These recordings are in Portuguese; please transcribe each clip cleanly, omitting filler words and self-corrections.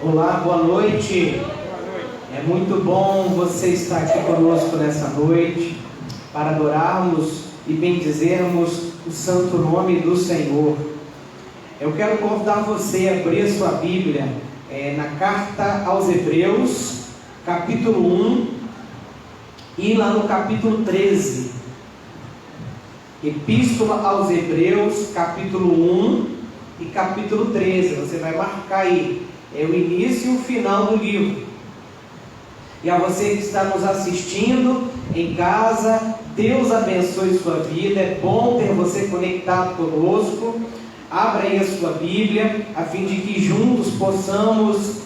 Olá, boa noite. É muito bom você estar aqui conosco nessa noite para adorarmos e bendizermos o santo nome do Senhor. Eu quero convidar você a abrir sua Bíblia na carta aos Hebreus, capítulo 1 e lá no capítulo 13. Epístola aos Hebreus, capítulo 1 e capítulo 13. Você vai marcar aí. É o início e o final do livro. E a você que está nos assistindo em casa, Deus abençoe sua vida. É bom ter você conectado conosco. Abra aí a sua Bíblia, a fim de que juntos possamos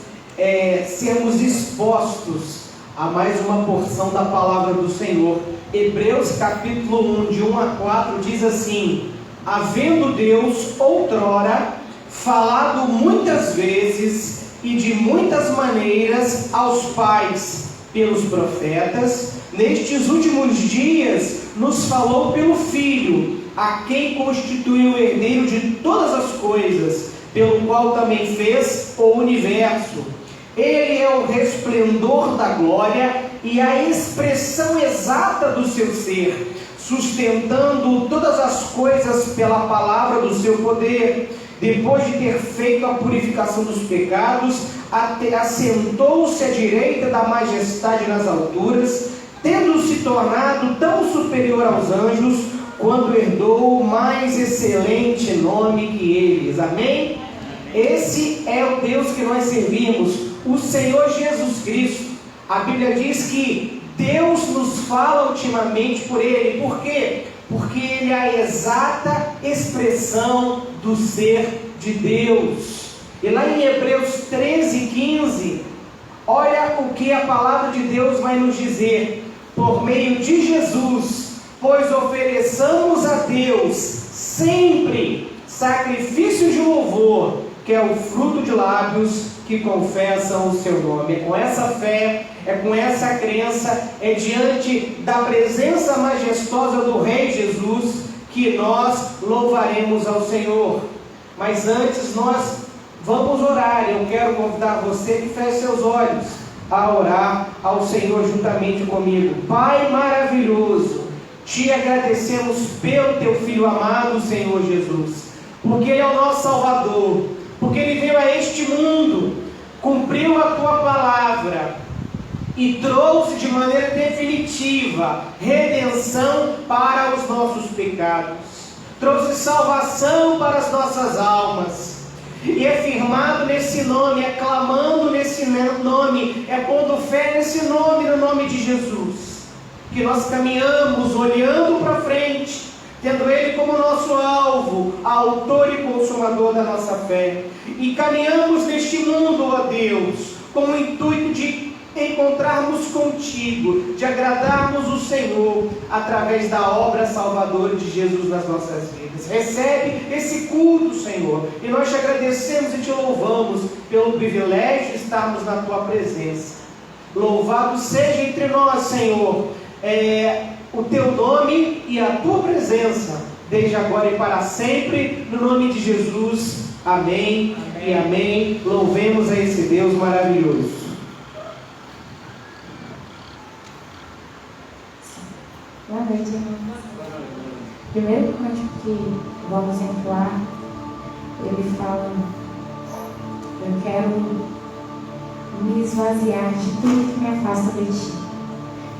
sermos expostos a mais uma porção da palavra do Senhor. Hebreus capítulo 1, de 1 a 4, diz assim: havendo Deus outrora falado muitas vezes e de muitas maneiras aos pais pelos profetas, nestes últimos dias nos falou pelo Filho, a quem constituiu o herdeiro de todas as coisas, pelo qual também fez o universo. Ele é o resplendor da glória e a expressão exata do seu ser, sustentando todas as coisas pela palavra do seu poder. Depois de ter feito a purificação dos pecados, assentou-se à direita da majestade nas alturas, tendo se tornado tão superior aos anjos, quando herdou o mais excelente nome que eles. Amém? Esse é o Deus que nós servimos, o Senhor Jesus Cristo. A Bíblia diz que Deus nos fala ultimamente por Ele. Por quê? Porque Ele é a exata expressão do ser de Deus. E lá em Hebreus 13:15, olha o que a palavra de Deus vai nos dizer: por meio de Jesus, pois ofereçamos a Deus sempre sacrifício de louvor, que é o fruto de lábios que confessam o seu nome. É com essa fé, é com essa crença, é diante da presença majestosa do Rei Jesus que nós louvaremos ao Senhor. Mas antes nós vamos orar. Eu quero convidar você que feche seus olhos a orar ao Senhor juntamente comigo. Pai maravilhoso, te agradecemos pelo teu Filho amado, Senhor Jesus, porque Ele é o nosso Salvador, porque Ele veio a este mundo, cumpriu a tua palavra e trouxe de maneira definitiva redenção para os nossos pecados, trouxe salvação para as nossas almas. E é firmado nesse nome, é clamando nesse nome, é pondo fé nesse nome, no nome de Jesus, que nós caminhamos olhando para frente, tendo Ele como nosso alvo, autor e consumador da nossa fé. E caminhamos neste mundo, ó Deus, com o intuito de encontrarmos contigo, de agradarmos o Senhor através da obra salvadora de Jesus nas nossas vidas. Recebe esse culto, Senhor, e nós te agradecemos e te louvamos pelo privilégio de estarmos na tua presença. Louvado seja entre nós, Senhor, o teu nome e a tua presença, desde agora e para sempre, no nome de Jesus. Amém, amém. E amém. Louvemos a esse Deus maravilhoso. Boa noite, irmãos. Primeiro cântico que vamos entoar, ele fala: eu quero me esvaziar de tudo que me afasta de ti.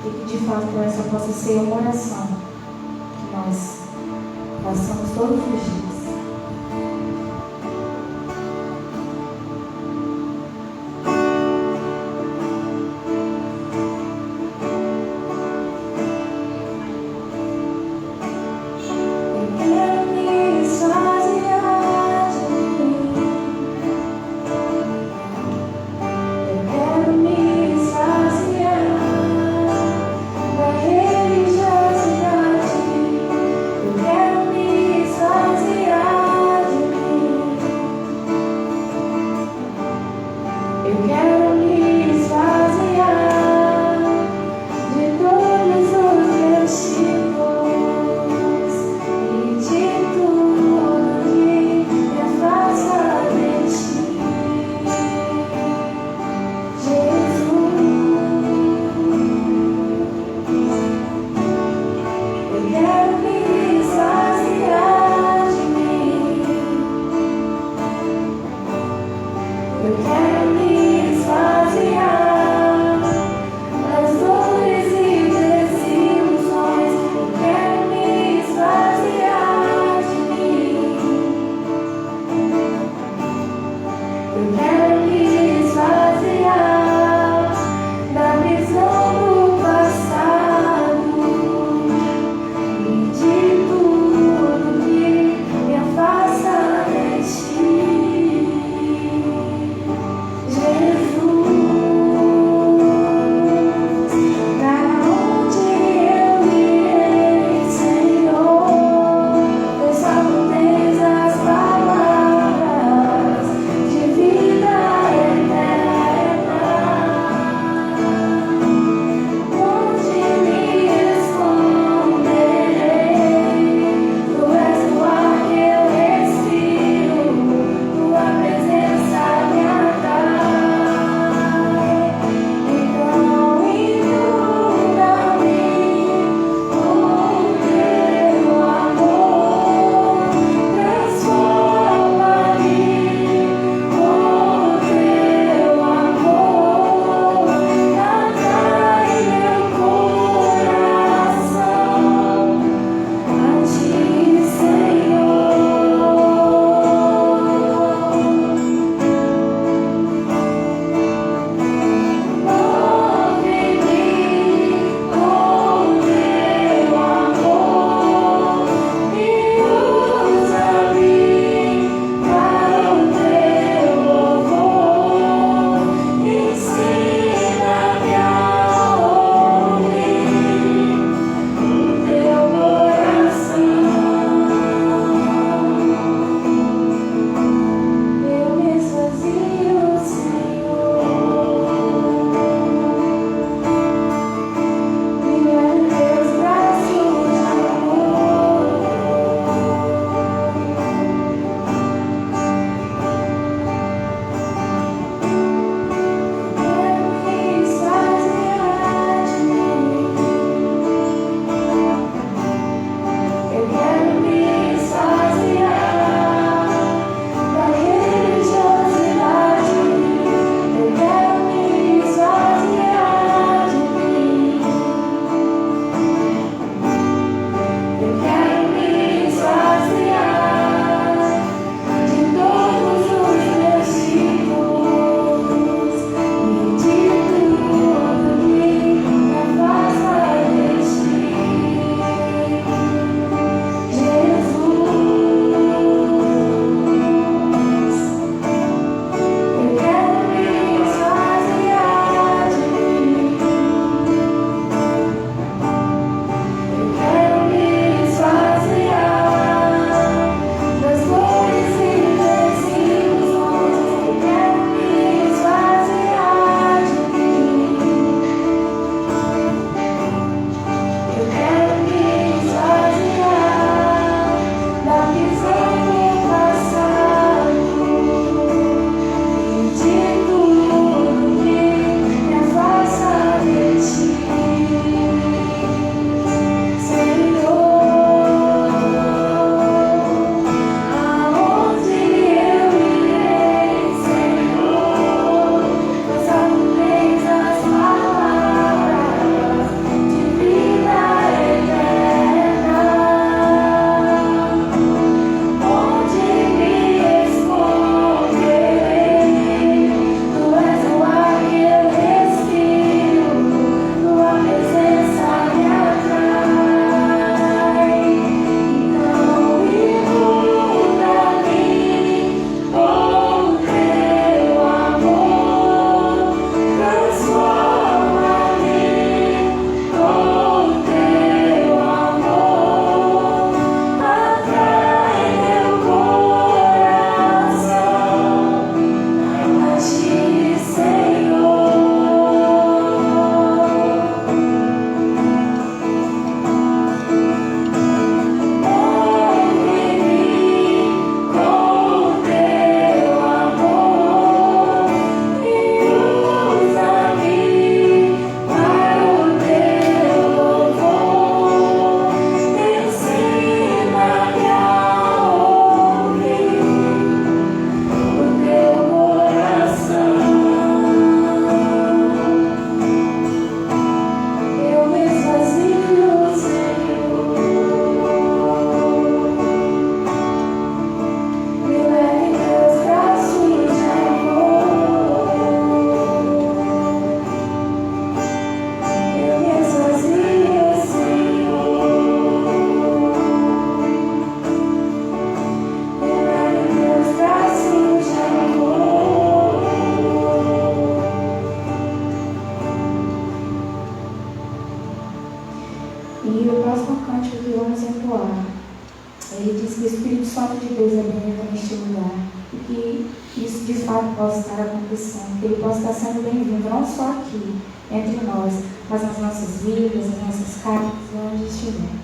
E que de fato essa possa ser uma oração que nós façamos todos os dias. Fazia De vida Deus é bem-vindo neste lugar. E que isso de fato possa estar acontecendo, que Ele possa estar sendo bem-vindo, não só aqui, entre nós, mas nas nossas vidas, nas nossas casas, onde estivermos.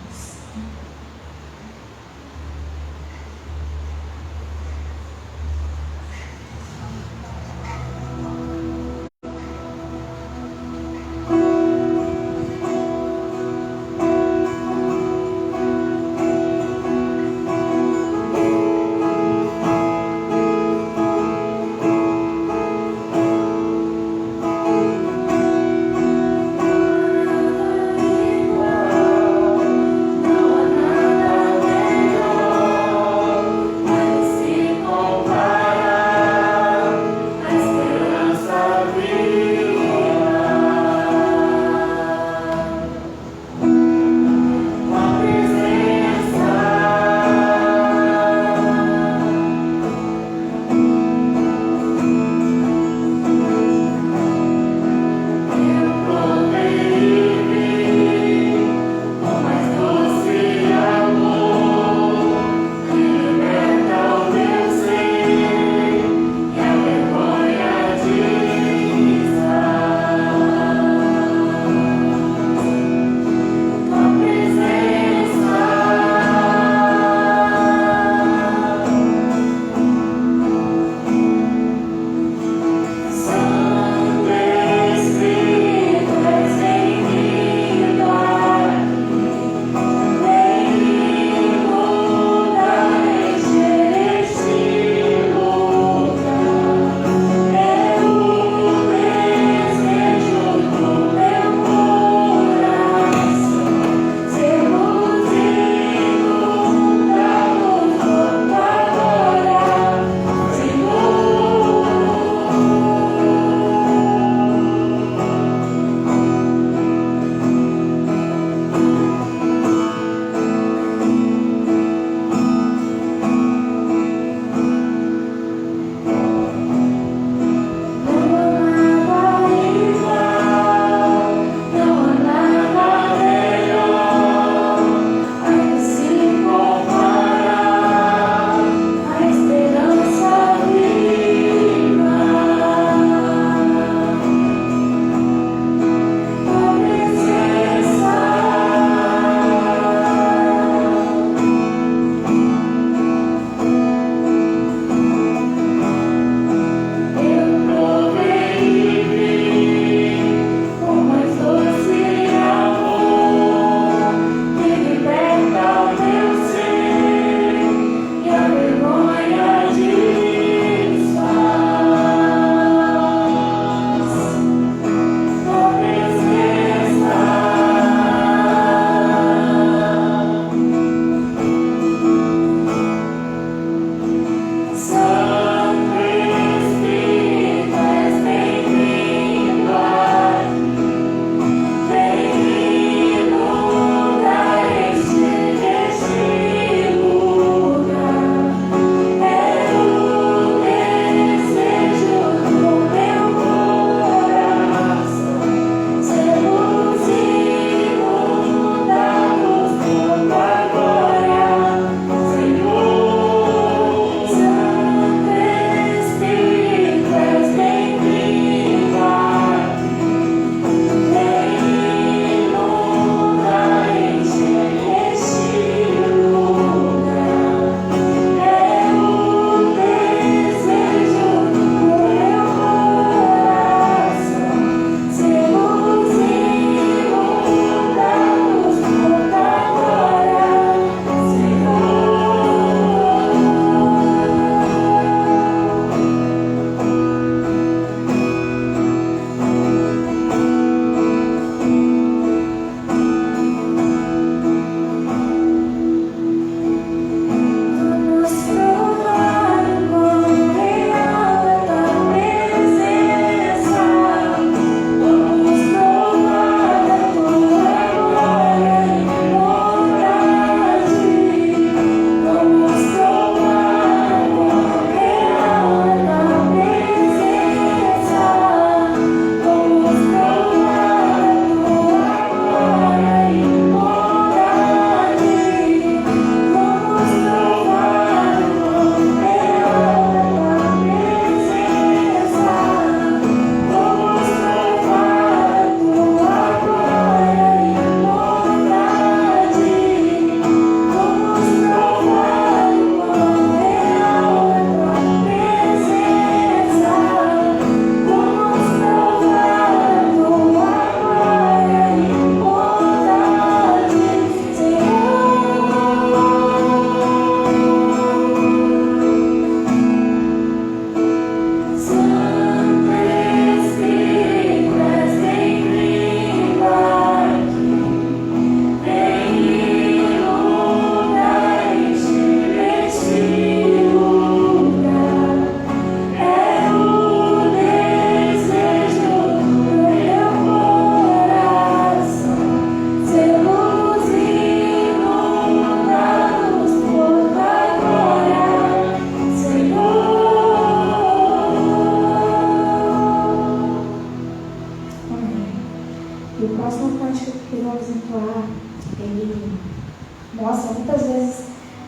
E mostra muitas vezes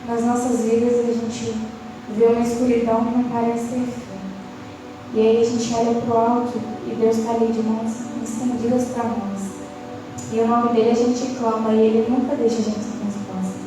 nas nossas vidas a gente vê uma escuridão que não parece ter fim. E aí a gente olha para o alto e Deus está ali de mãos estendidas para nós. E o nome dele a gente clama e ele nunca deixa a gente sem resposta.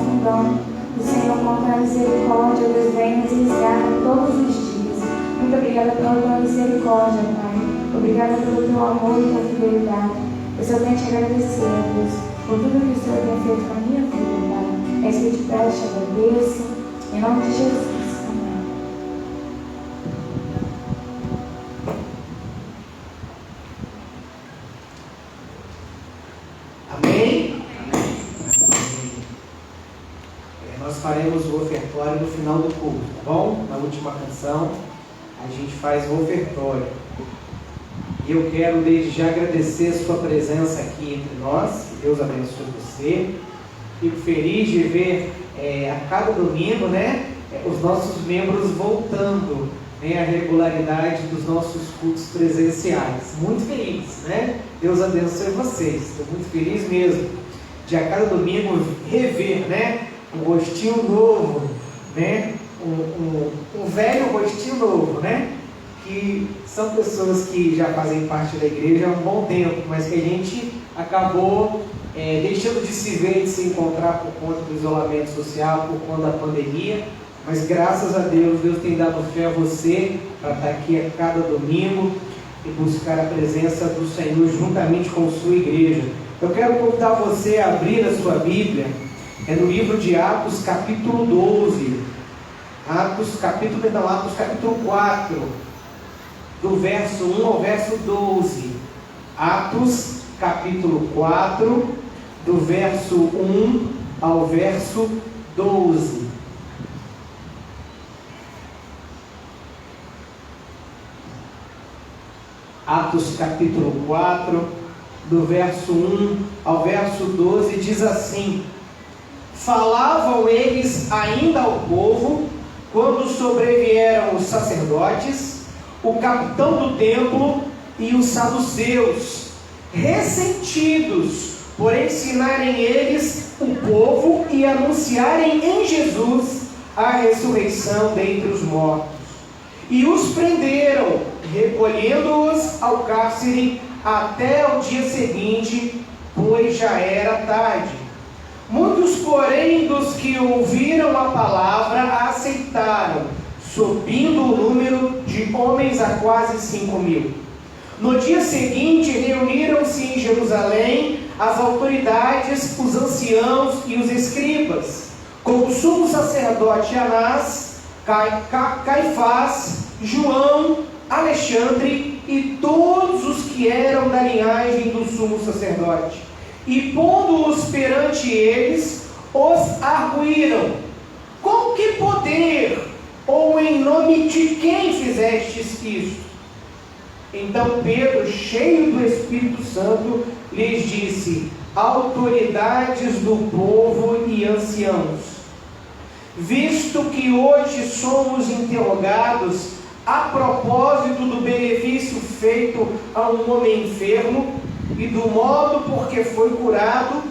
afundando, o Senhor, com a misericórdia, Deus vem nos resgata todos os dias. Muito obrigada pela tua misericórdia, Pai. Obrigada pelo teu amor e tua fidelidade. Eu só tenho a te agradecer, Deus, por tudo que o Senhor tem feito na minha vida, Pai. É isso que eu te peço, te agradeço. Em nome de Jesus. Amém? Nós faremos o ofertório no final do culto, tá bom? Na última canção, a gente faz o ofertório. E eu quero desde já agradecer a sua presença aqui entre nós. Que Deus abençoe você. Fico feliz de ver a cada domingo, né, os nossos membros voltando, né, à regularidade dos nossos cultos presenciais. Muito feliz, né? Deus abençoe vocês. Estou muito feliz mesmo de a cada domingo rever, né, um rostinho novo, né, um velho rostinho novo, né, que são pessoas que já fazem parte da igreja há um bom tempo, mas que a gente acabou deixando de se ver, de se encontrar por conta do isolamento social, por conta da pandemia. Mas graças a Deus, Deus tem dado fé a você para estar aqui a cada domingo e buscar a presença do Senhor juntamente com sua igreja. Eu quero convidar você a abrir a sua Bíblia, no livro de Atos capítulo 12, Atos capítulo 4, do verso 1 ao verso 12, Atos capítulo 4, do verso 1 ao verso 12. Atos capítulo 4, do verso 1 ao verso 12, diz assim: Falavam eles ainda ao povo, quando sobrevieram os sacerdotes, o capitão do templo e os saduceus, ressentidos por ensinarem eles o povo e anunciarem em Jesus a ressurreição dentre os mortos. E os prenderam, recolhendo-os ao cárcere até o dia seguinte, pois já era tarde. Muitos, porém, dos que ouviram a palavra a aceitaram, subindo o número de homens a quase 5.000. No dia seguinte, reuniram-se em Jerusalém as autoridades, os anciãos e os escribas, com o sumo sacerdote Anás, Caifás, João, Alexandre e todos os que eram da linhagem do sumo sacerdote. E pondo-os perante eles, os arguíram: com que poder ou em nome de quem fizestes isto? Então Pedro, cheio do Espírito Santo, lhes disse: autoridades do povo e anciãos, visto que hoje somos interrogados a propósito do benefício feito a um homem enfermo e do modo por que foi curado,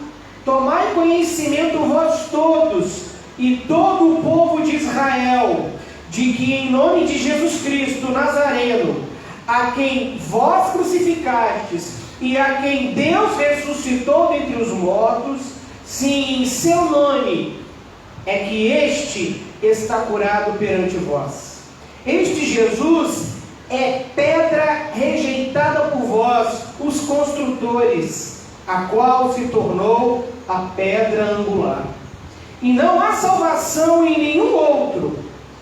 tomai conhecimento vós todos e todo o povo de Israel, de que em nome de Jesus Cristo Nazareno, a quem vós crucificastes e a quem Deus ressuscitou dentre os mortos, sim, em seu nome é que este está curado perante vós. Este Jesus é pedra rejeitada por vós, os construtores, a qual se tornou a pedra angular. E não há salvação em nenhum outro,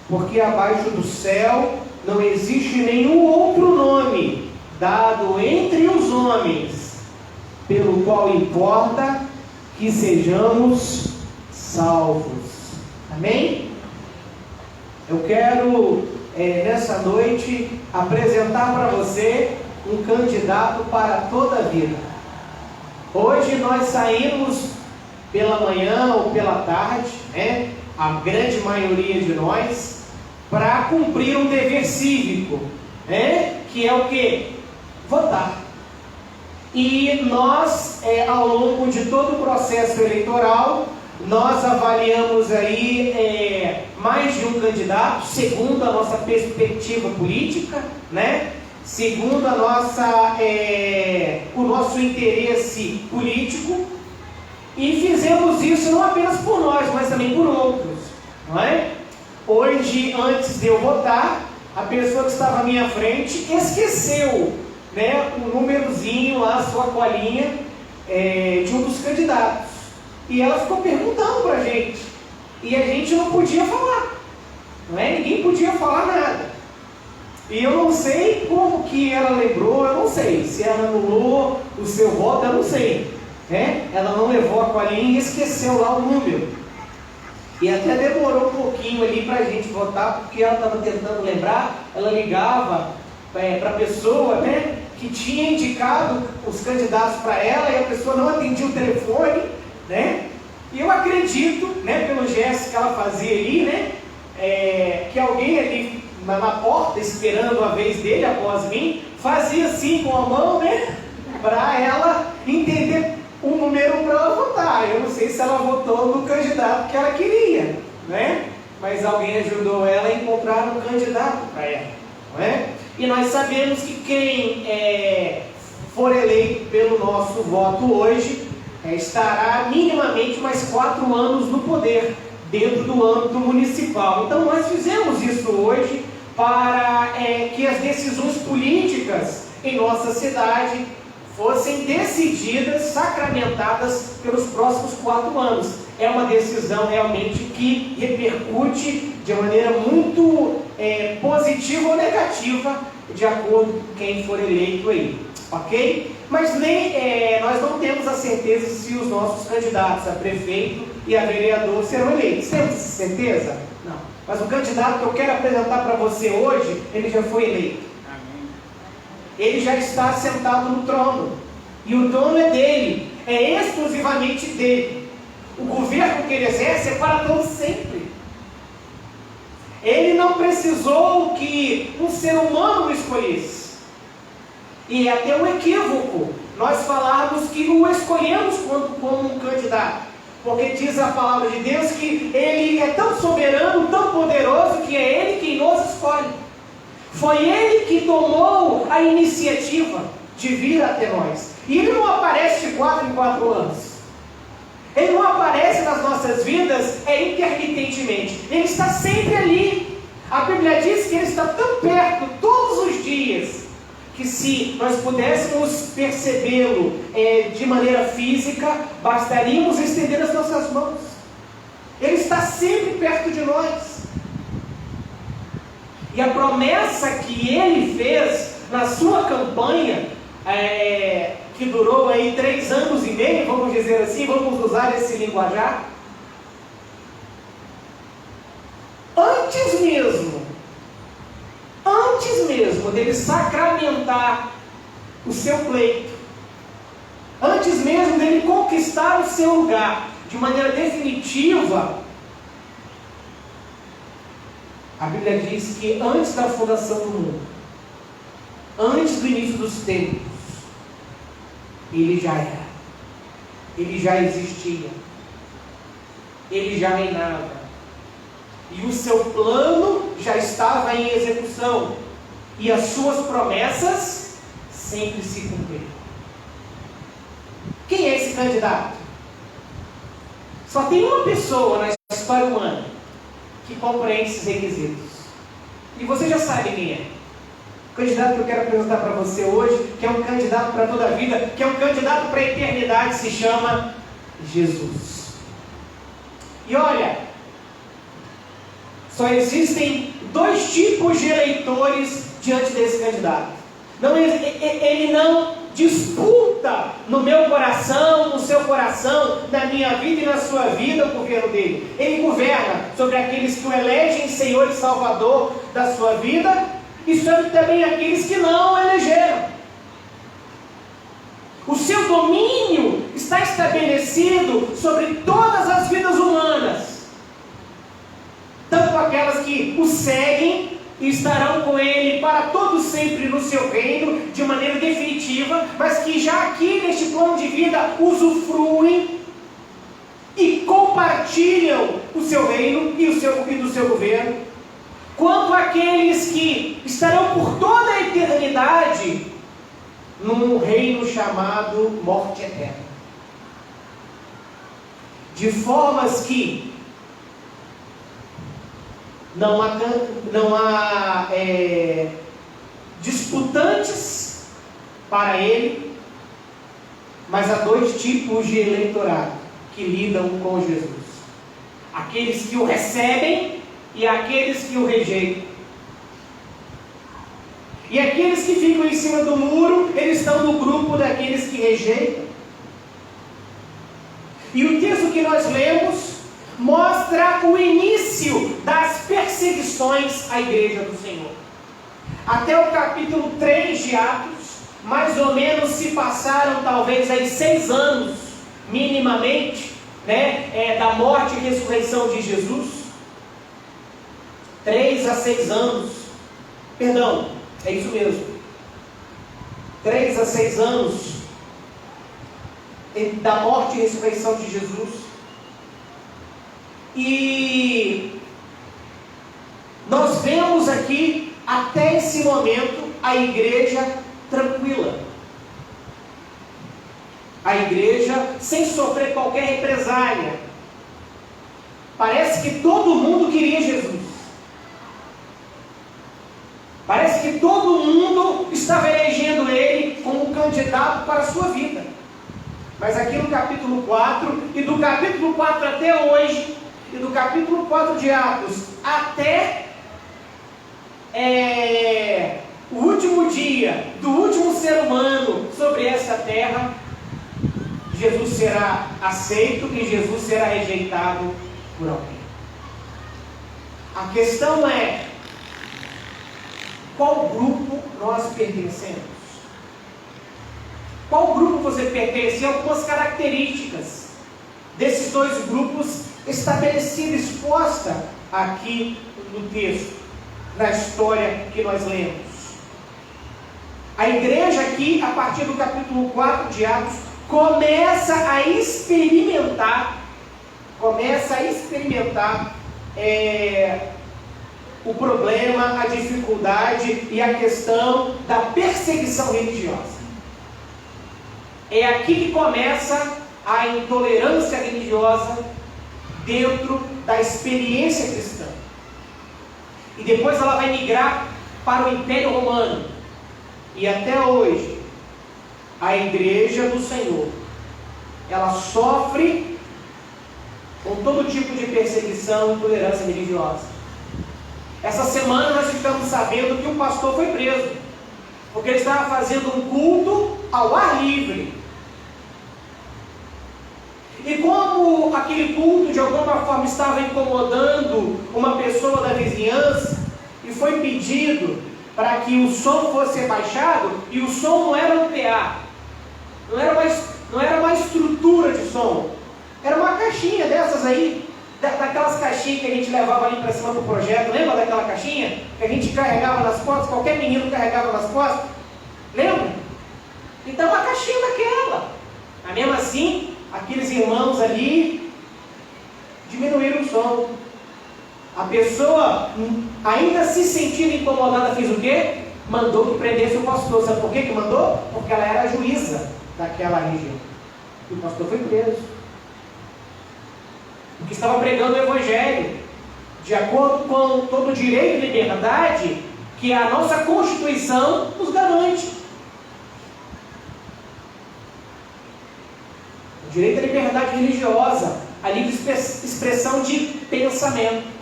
porque abaixo do céu não existe nenhum outro nome dado entre os homens, pelo qual importa que sejamos salvos. Amém? Eu quero nessa noite apresentar para você um candidato para toda a vida. Hoje nós saímos pela manhã ou pela tarde, né, a grande maioria de nós, para cumprir um dever cívico, né, que é o que? Votar. E nós, ao longo de todo o processo eleitoral, nós avaliamos aí mais de um candidato, segundo a nossa perspectiva política, né? Segundo a nossa, o nosso interesse político, e fizemos isso não apenas por nós, mas também por outros, não é? Hoje, antes de eu votar, a pessoa que estava à minha frente esqueceu, né, o númerozinho lá, a sua colinha, de um dos candidatos. E ela ficou perguntando para a gente. E a gente não podia falar. Não é? Ninguém podia falar nada. E eu não sei como que ela lembrou, eu não sei. Se ela anulou o seu voto, eu não sei. Né? Ela não levou a colinha e esqueceu lá o número. E até demorou um pouquinho ali para a gente votar, porque ela estava tentando lembrar. Ela ligava para a pessoa, né, que tinha indicado os candidatos para ela, e a pessoa não atendia o telefone, né? E eu acredito, né, pelo gesto que ela fazia ali, né, que alguém ali na porta, esperando a vez dele após mim, fazia assim com a mão, né, para ela entender o número para ela votar. Eu não sei se ela votou no candidato que ela queria, né? Mas alguém ajudou ela a encontrar um candidato para ela, não é? E nós sabemos que quem for eleito pelo nosso voto hoje estará minimamente mais 4 anos no poder, dentro do âmbito municipal. Então nós fizemos isso hoje para que as decisões políticas em nossa cidade fossem decididas, sacramentadas pelos próximos 4 anos. É uma decisão realmente que repercute de maneira muito positiva ou negativa, de acordo com quem for eleito aí, ok? Mas nem, nós não temos a certeza se os nossos candidatos a prefeito e a vereador serão eleitos. Temos certeza? Não. Mas o candidato que eu quero apresentar para você hoje, ele já foi eleito. Ele já está sentado no trono. E o trono é dele. É exclusivamente dele. O governo que ele exerce é para todos sempre. Ele não precisou que um ser humano o escolhesse. E é até um equívoco nós falarmos que o escolhemos como um candidato. Porque diz a palavra de Deus que ele é tão soberano, tão poderoso, que é ele quem nos escolhe. Foi ele que tomou a iniciativa de vir até nós. E ele não aparece de 4 em 4 anos. Ele não aparece nas nossas vidas intermitentemente. Ele está sempre ali. A Bíblia diz que ele está tão perto todos os dias, que se nós pudéssemos percebê-lo de maneira física, bastaríamos estender as nossas mãos. Ele está sempre perto de nós. E a promessa que ele fez na sua campanha, que durou aí 3 anos e meio, vamos dizer assim, vamos usar esse linguajar. Antes mesmo dele sacramentar o seu pleito, antes mesmo dele conquistar o seu lugar de maneira definitiva, a Bíblia diz que antes da fundação do mundo, antes do início dos tempos, ele já era, ele já existia, ele já reinava, e o seu plano já estava em execução, e as suas promessas sempre se cumpriram. Quem é esse candidato? Só tem uma pessoa na história humana que compreende esses requisitos. E você já sabe quem é. O candidato que eu quero apresentar para você hoje, que é um candidato para toda a vida, que é um candidato para a eternidade, se chama Jesus. E olha, só existem 2 tipos de eleitores diante desse candidato. Ele não disputa no meu coração, no seu coração, na minha vida e na sua vida o governo dele. Ele governa sobre aqueles que o elegem Senhor e Salvador da sua vida e sobre também aqueles que não o elegeram. O seu domínio está estabelecido sobre todas as vidas humanas, tanto aquelas que o seguem e estarão com ele para todo sempre no seu reino, de maneira definitiva, mas que já aqui neste plano de vida usufruem e compartilham o seu reino e do seu governo, quanto aqueles que estarão por toda a eternidade num reino chamado morte eterna. De formas que não há disputantes para ele, mas há dois tipos de eleitorado que lidam com Jesus: aqueles que o recebem e aqueles que o rejeitam. E aqueles que ficam em cima do muro, eles estão no grupo daqueles que rejeitam. E o texto que nós lemos mostra o início das perseguições à igreja do Senhor. Até o capítulo 3 de Atos, mais ou menos se passaram talvez aí 6 anos, minimamente, da morte e ressurreição de Jesus. 3 a 6 anos, perdão, é isso mesmo, 3 a 6 anos da morte e ressurreição de Jesus. E nós vemos aqui, até esse momento, a igreja tranquila. A igreja sem sofrer qualquer represália. Parece que todo mundo queria Jesus. Parece que todo mundo estava elegendo ele como candidato para a sua vida. Mas aqui no capítulo 4, e do capítulo 4 até hoje, e do capítulo 4 de Atos até o último dia do último ser humano sobre essa terra, Jesus será aceito e Jesus será rejeitado por alguém. A questão é: qual grupo nós pertencemos? Qual grupo você pertence? E algumas características desses dois grupos estabelecidas, exposta aqui no texto, na história que nós lemos. A igreja aqui, a partir do capítulo 4 de Atos, começa a experimentar o problema, a dificuldade e a questão da perseguição religiosa. É aqui que começa a intolerância religiosa dentro da experiência cristã. E depois ela vai migrar para o Império Romano. E até hoje, a igreja do Senhor, ela sofre com todo tipo de perseguição e intolerância religiosa. Essa semana nós ficamos sabendo que um pastor foi preso, porque ele estava fazendo um culto ao ar livre. E como aquele culto de alguma forma estava incomodando uma pessoa da vizinhança, e foi pedido para que o som fosse baixado, e o som não era um PA, não era uma estrutura de som, era uma caixinha dessas aí, daquelas caixinhas que a gente levava ali para cima do projeto. Lembra daquela caixinha que a gente carregava nas costas, qualquer menino carregava nas costas? Lembra? Então uma caixinha daquela. Mas mesmo assim, aqueles irmãos ali diminuíram o som. A pessoa, ainda se sentindo incomodada, fez o quê? Mandou que prendesse o pastor. Sabe por quê que mandou? Porque ela era a juíza daquela região. E o pastor foi preso. Porque estava pregando o Evangelho de acordo com todo o direito e liberdade que a nossa Constituição nos garante. O direito à liberdade religiosa, a livre expressão de pensamento.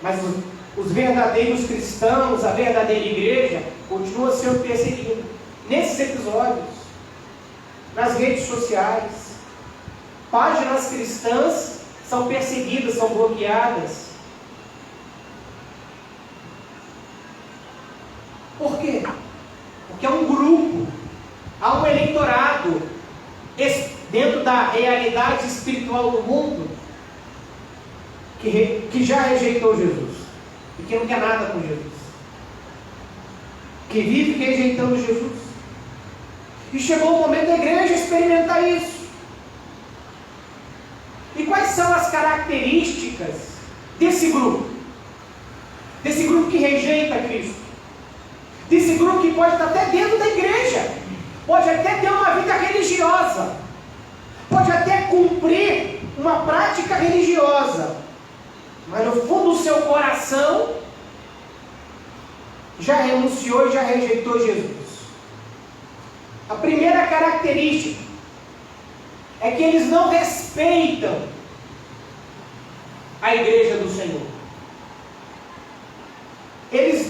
Mas os verdadeiros cristãos, a verdadeira igreja, continua sendo perseguida. Nesses episódios, nas redes sociais, páginas cristãs são perseguidas, são bloqueadas. Por quê? Porque é um grupo, há um eleitorado dentro da realidade espiritual do mundo que já rejeitou Jesus e que não quer nada com Jesus, que vive rejeitando Jesus. E chegou o momento da igreja experimentar isso. E quais são as características desse grupo? Desse grupo que rejeita Cristo? Desse grupo que pode estar até dentro da igreja, pode até ter uma vida religiosa, pode até cumprir uma prática religiosa, seu coração já renunciou e já rejeitou Jesus. A primeira característica é que eles não respeitam a igreja do Senhor. Eles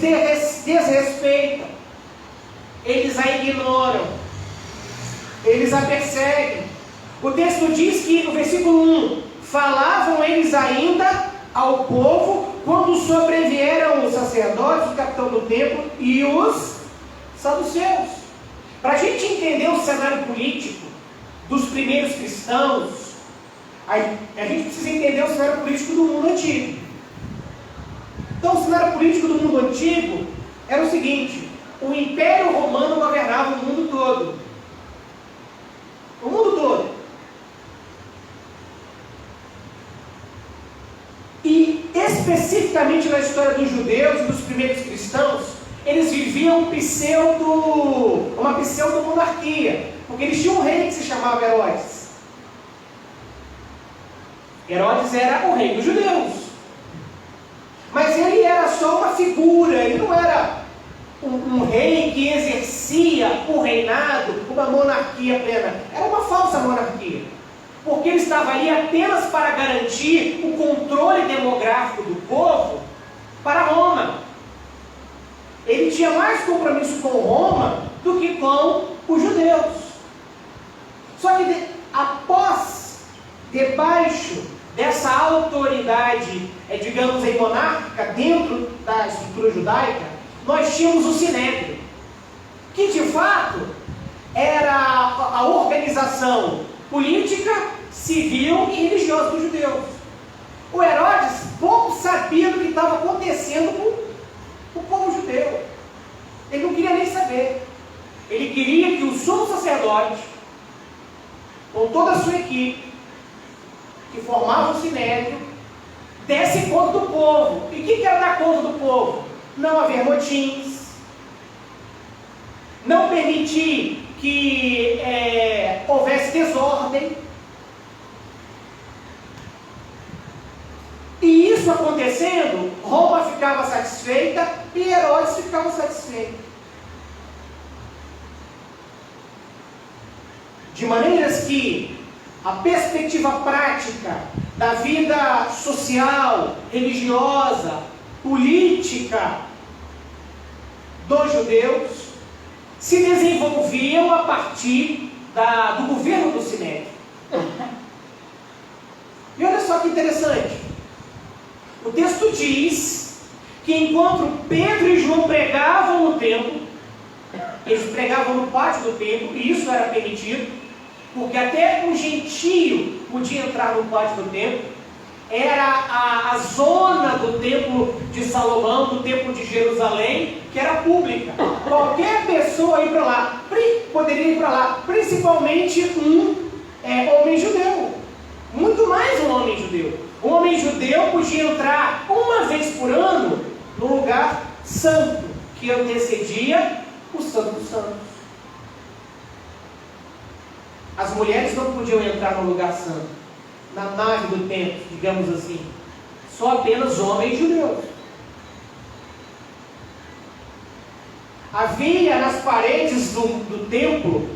desrespeitam, eles a ignoram, eles a perseguem. O texto diz que, no versículo 1, falavam eles ainda ao povo quando sobrevieram os sacerdotes, o capitão do templo e os saduceus. Para a gente entender o cenário político dos primeiros cristãos, a gente precisa entender o cenário político do mundo antigo. Então, o cenário político do mundo antigo era o seguinte: o Império Romano governava o mundo todo. O mundo todo. E, especificamente na história dos judeus e dos primeiros cristãos, eles viviam uma pseudo-monarquia, porque eles tinham um rei que se chamava Herodes. Herodes era o rei dos judeus. Mas ele era só uma figura, ele não era um rei que exercia o reinado, uma monarquia plena. Era uma falsa monarquia, porque ele estava ali apenas para garantir o controle demográfico do povo para Roma. Ele tinha mais compromisso com Roma do que com os judeus. Só que debaixo dessa autoridade, digamos, monárquica, dentro da estrutura judaica, nós tínhamos o Sinédrio, que de fato era a organização política, civil e religiosa dos judeus. O Herodes pouco sabia do que estava acontecendo com o povo judeu. Ele não queria nem saber. Ele queria que o sumo sacerdote, com toda a sua equipe, que formava o Sinédrio, desse conta do povo. E o que era dar conta do povo? Não haver motins, não permitir que houvesse desordem. E isso acontecendo, Roma ficava satisfeita e Herodes ficava satisfeito. De maneiras que a perspectiva prática da vida social, religiosa, política dos judeus se desenvolviam a partir do governo do Sinédrio. E olha só que interessante. O texto diz que enquanto Pedro e João pregavam no templo, eles pregavam no pátio do templo, e isso era permitido, porque até um gentio podia entrar no pátio do templo. Era a zona do templo de Salomão, do templo de Jerusalém, que era pública. Qualquer pessoa poderia ir para lá, principalmente um homem judeu. Muito mais um homem judeu. Um homem judeu podia entrar uma vez por ano no lugar santo, que antecedia o Santo dos Santos. As mulheres não podiam entrar no lugar santo, na nave do templo, digamos assim. Só apenas homens judeus. Havia nas paredes do templo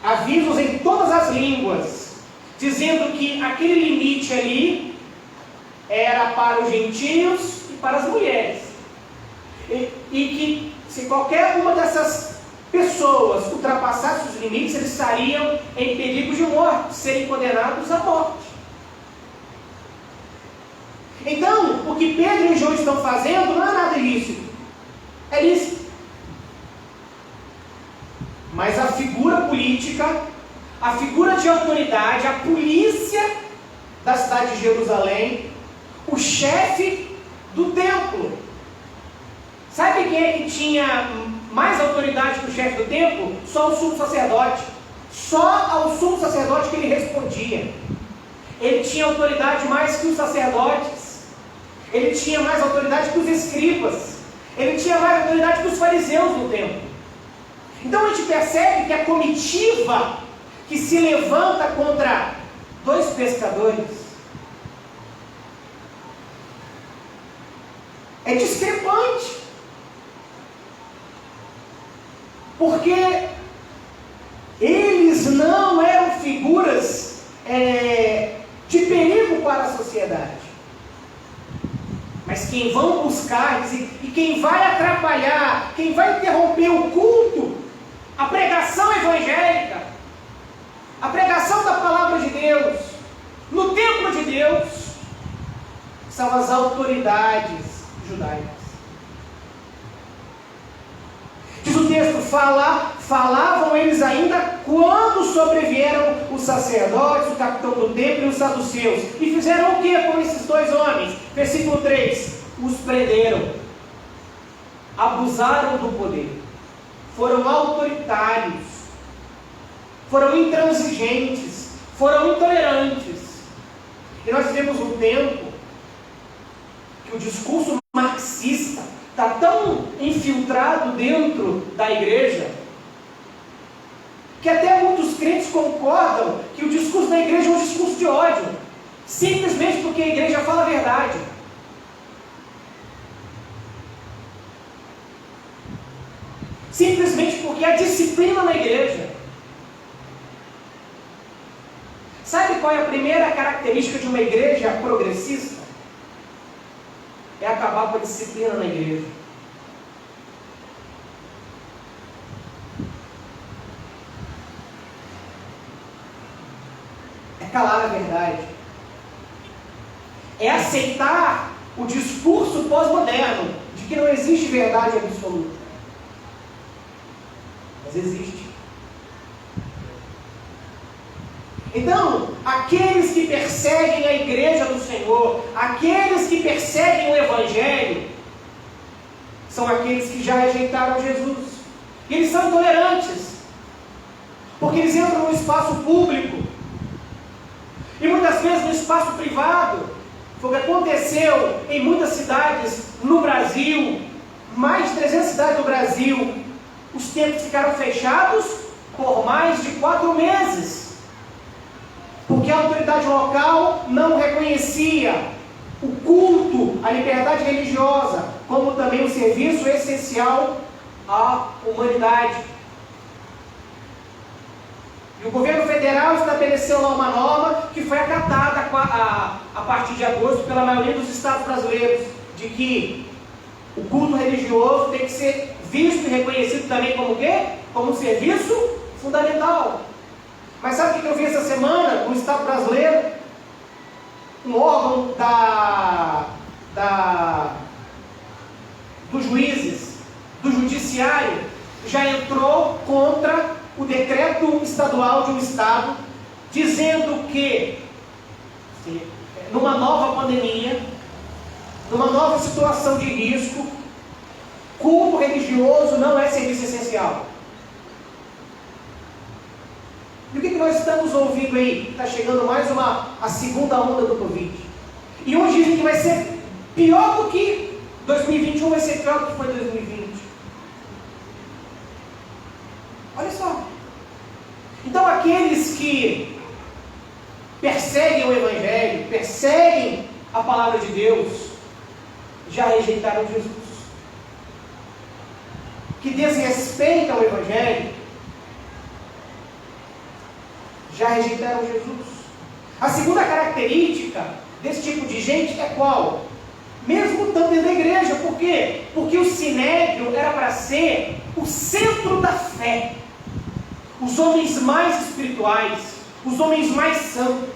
avisos em todas as línguas, dizendo que aquele limite ali era para os gentios e para as mulheres. E que se qualquer uma dessas pessoas ultrapassasse os limites, eles estariam em perigo de morte, serem condenados à morte. Então, o que Pedro e João estão fazendo não é nada ilícito. É lícito. Mas a figura política, a figura de autoridade, a polícia da cidade de Jerusalém, o chefe do templo. Sabe quem é que tinha mais autoridade que o chefe do templo? Só o sumo sacerdote. Só ao sumo sacerdote que ele respondia. Ele tinha autoridade mais que os sacerdotes. Ele tinha mais autoridade que os escribas. Ele tinha mais autoridade que os fariseus no templo. Então a gente percebe que a comitiva que se levanta contra dois pescadores é discrepante. Porque eles não eram figuras de perigo para a sociedade. Mas quem vão buscar e quem vai atrapalhar, quem vai interromper o culto, a pregação evangélica, a pregação da palavra de Deus, no templo de Deus, são as autoridades judaicas. Diz o texto, falavam eles ainda quando sobrevieram os sacerdotes, o capitão do templo e os saduceus. E fizeram o que com esses dois homens? Versículo 3, os prenderam, abusaram do poder, foram autoritários, foram intransigentes, foram intolerantes. E nós vivemos um tempo que o discurso marxista está tão infiltrado dentro da igreja, que até muitos crentes concordam que o discurso da igreja é um discurso de ódio, simplesmente porque a igreja fala a verdade. Simplesmente porque há disciplina na igreja. Sabe qual é a primeira característica de uma igreja progressista? É acabar com a disciplina na igreja. É calar a verdade. É aceitar o discurso pós-moderno de que não existe verdade absoluta. Mas existe. Então, aqueles que perseguem a igreja do Senhor, aqueles que perseguem o Evangelho, são aqueles que já rejeitaram Jesus. E eles são intolerantes, porque eles entram no espaço público, e muitas vezes no espaço privado. Foi o que aconteceu em muitas cidades no Brasil, mais de 300 cidades do Brasil. Os templos ficaram fechados por mais de 4 meses. Porque a autoridade local não reconhecia o culto, a liberdade religiosa, como também um serviço essencial à humanidade. E o governo federal estabeleceu lá uma norma que foi acatada a partir de agosto pela maioria dos estados brasileiros, de que o culto religioso tem que ser visto e reconhecido também como o quê? Como um serviço fundamental. Mas sabe o que eu vi essa semana no Estado brasileiro? Um órgão dos juízes, do judiciário, já entrou contra o decreto estadual de um Estado, dizendo que, numa nova pandemia, numa nova situação de risco, culto religioso não é serviço essencial. E o que nós estamos ouvindo aí? Está chegando mais a segunda onda do Covid. E uns dizem que vai ser pior do que 2021, vai ser pior do que foi 2020. Olha só. Então aqueles que perseguem o Evangelho, perseguem a palavra de Deus, já rejeitaram Jesus. Que desrespeitam o Evangelho, já rejeitaram Jesus. A segunda característica desse tipo de gente é qual? Mesmo estando dentro da igreja. Por quê? Porque o sinédrio era para ser o centro da fé. Os homens mais espirituais, os homens mais santos,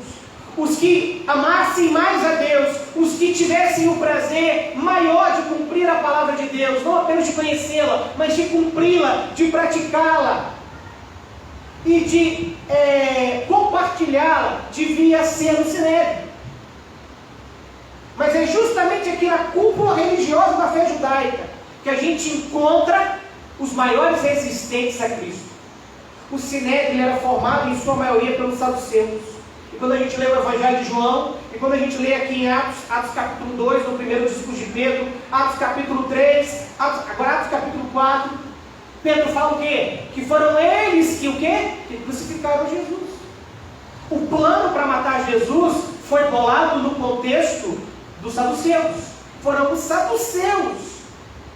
os que amassem mais a Deus, os que tivessem o prazer maior de cumprir a palavra de Deus, não apenas de conhecê-la, mas de cumpri-la, de praticá-la e de compartilhá-la, devia ser no sinédrio. Mas é justamente aqui na cúpula religiosa da fé judaica que a gente encontra os maiores resistentes a Cristo. O sinédrio era formado em sua maioria pelos saduceus. E quando a gente lê o Evangelho de João, e quando a gente lê aqui em Atos capítulo 2, no primeiro discurso de Pedro, Atos capítulo 3, agora Atos capítulo 4, Pedro fala o quê? Que foram eles que o quê? Que crucificaram Jesus. O plano para matar Jesus foi bolado no contexto dos saduceus. Foram os saduceus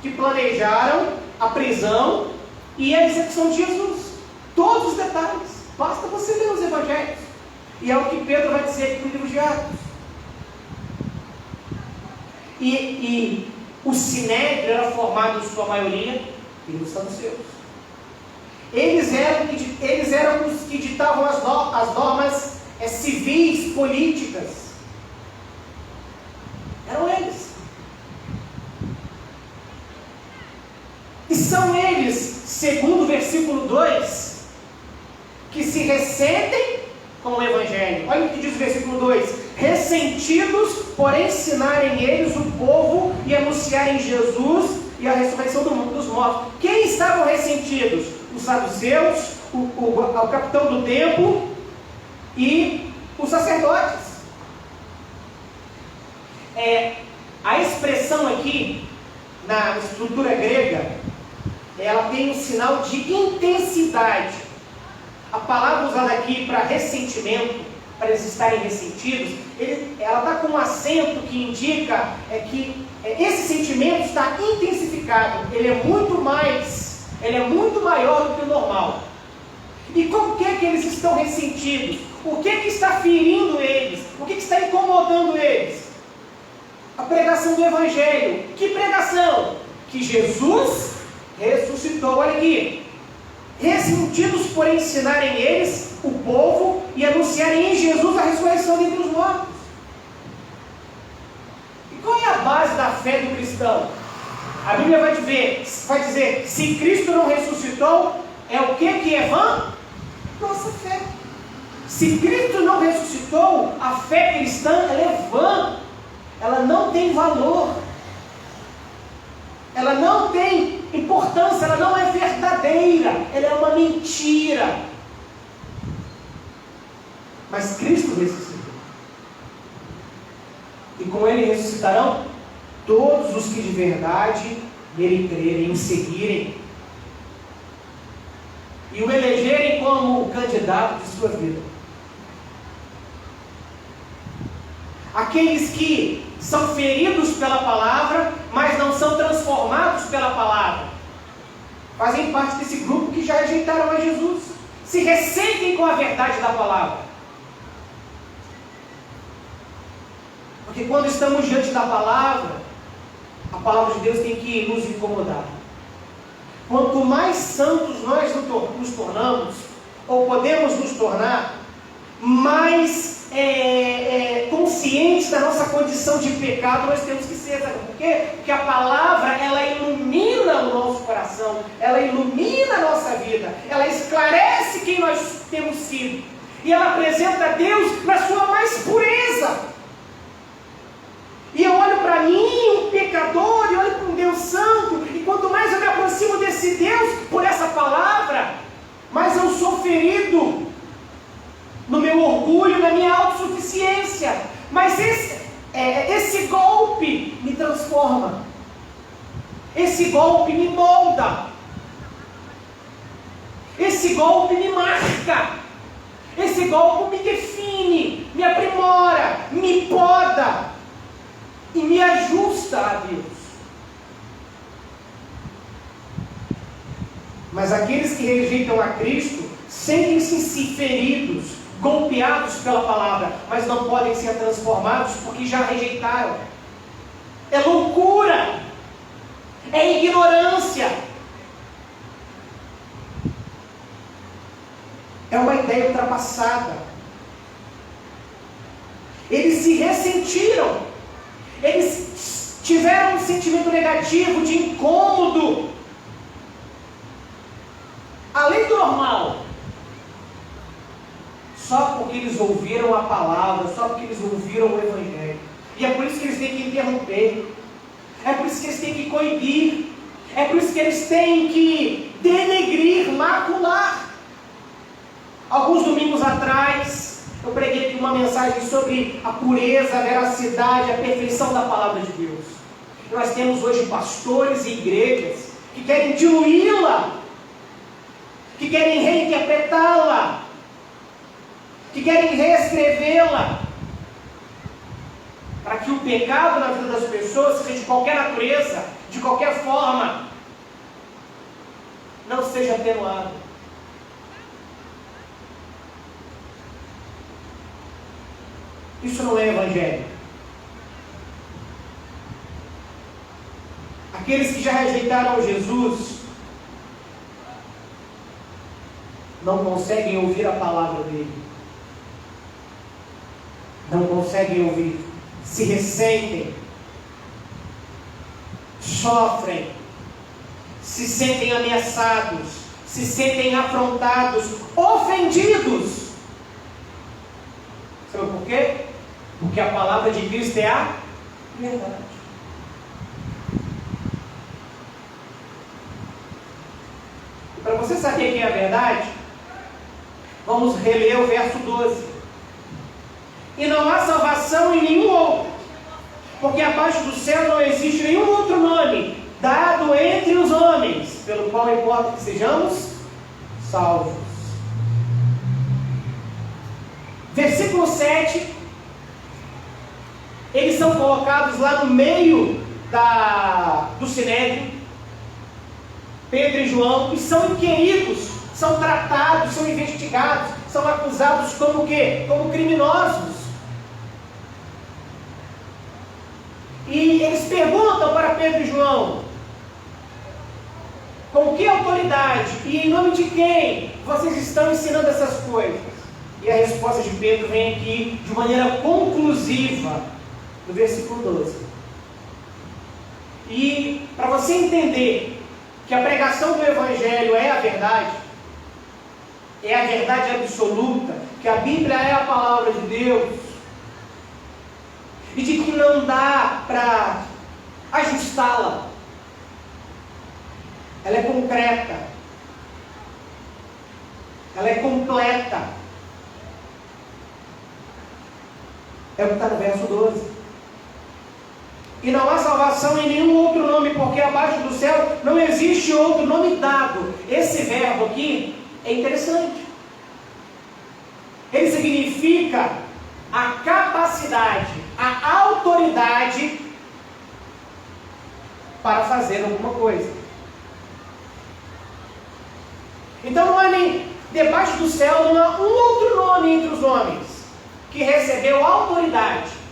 que planejaram a prisão e a execução de Jesus. Todos os detalhes. Basta você ler os evangelhos. E é o que Pedro vai dizer aqui no livro de Atos. E o sinédrio era formado, em sua maioria, pelos saduceus. Eles eram os que ditavam as normas civis, políticas. Eram eles. E são eles, segundo o versículo 2, que se ressentem com o Evangelho. Olha o que diz o versículo 2: ressentidos por ensinarem eles o povo e anunciarem Jesus e a ressurreição dos mortos. Quem estavam ressentidos? Os saduceus, o capitão do templo e os sacerdotes. A expressão aqui, na estrutura grega, ela tem um sinal de intensidade. A palavra usada aqui para ressentimento, para eles estarem ressentidos, ela está com um acento que indica que esse sentimento está intensificado. Ele é muito maior do que o normal. E com que eles estão ressentidos? O que está ferindo eles? O que está incomodando eles? A pregação do Evangelho. Que pregação? Que Jesus ressuscitou. Olha aqui. Ressentidos por ensinarem eles, o povo, e anunciarem em Jesus a ressurreição dentre os mortos. E qual é a base da fé do cristão? A Bíblia vai dizer, se Cristo não ressuscitou, é o que é vã? Nossa fé. Se Cristo não ressuscitou, a fé cristã ela é vã. Ela não tem valor. Ela não tem importância, ela não é verdadeira. Ela é uma mentira. Mas Cristo ressuscitou. E com Ele ressuscitarão todos os que de verdade nele crerem, o seguirem e o elegerem como o candidato de sua vida. Aqueles que são feridos pela palavra, mas não são transformados pela palavra, fazem parte desse grupo que já rejeitaram a Jesus, se ressentem com a verdade da palavra. Porque quando estamos diante da palavra, a palavra de Deus tem que nos incomodar. Quanto mais santos nós nos tornamos, ou podemos nos tornar, mais conscientes da nossa condição de pecado nós temos que ser. Sabe por quê? Porque a palavra, ela ilumina o nosso coração, ela ilumina a nossa vida, ela esclarece quem nós temos sido, e ela apresenta Deus na sua mais pureza. E eu olho para mim, um pecador, e olho para um Deus santo, e quanto mais eu me aproximo desse Deus, por essa palavra, mais eu sou ferido no meu orgulho, na minha autossuficiência. Mas esse golpe me transforma, esse golpe me molda, esse golpe me marca, esse golpe me define, me aprimora, me poda e me ajusta a Deus. Mas aqueles que rejeitam a Cristo sentem-se feridos, golpeados pela palavra, mas não podem ser transformados porque já rejeitaram. É loucura, é ignorância, é uma ideia ultrapassada. Eles se ressentiram, eles tiveram um sentimento negativo, de incômodo, além do normal, só porque eles ouviram a palavra, só porque eles ouviram o Evangelho. E é por isso que eles têm que interromper, é por isso que eles têm que coibir, é por isso que eles têm que denegrir, macular. Alguns domingos atrás, eu preguei aqui uma mensagem sobre a pureza, a veracidade, a perfeição da palavra de Deus. E nós temos hoje pastores e igrejas que querem diluí-la, que querem reinterpretá-la, que querem reescrevê-la, para que o pecado na vida das pessoas, seja de qualquer natureza, de qualquer forma, não seja atenuado. Isso não é evangelho. Aqueles que já rejeitaram Jesus não conseguem ouvir a palavra dele. Não conseguem ouvir. Se ressentem. Sofrem. Se sentem ameaçados. Se sentem afrontados. Ofendidos. Sabe por quê? Porque a palavra de Cristo é a verdade. E para você saber que é a verdade, vamos reler o verso 12. E não há salvação em nenhum outro, porque abaixo do céu não existe nenhum outro nome dado entre os homens, pelo qual importa que sejamos salvos. Versículo 7. Eles são colocados lá no meio do sinédrio, Pedro e João, e são inquiridos, são tratados, são investigados, são acusados como o quê? Como criminosos. E eles perguntam para Pedro e João: com que autoridade e em nome de quem vocês estão ensinando essas coisas? E a resposta de Pedro vem aqui de maneira conclusiva, no versículo 12. E para você entender que a pregação do Evangelho é a verdade absoluta, que a Bíblia é a palavra de Deus, e de que não dá para ajustá-la, ela é concreta, ela é completa, é o que está no verso 12. E não há salvação em nenhum outro nome, porque abaixo do céu não existe outro nome dado. Esse verbo aqui é interessante. Ele significa a capacidade, a autoridade para fazer alguma coisa. Então não há nem debaixo do céu, não há um outro nome entre os homens que recebeu autoridade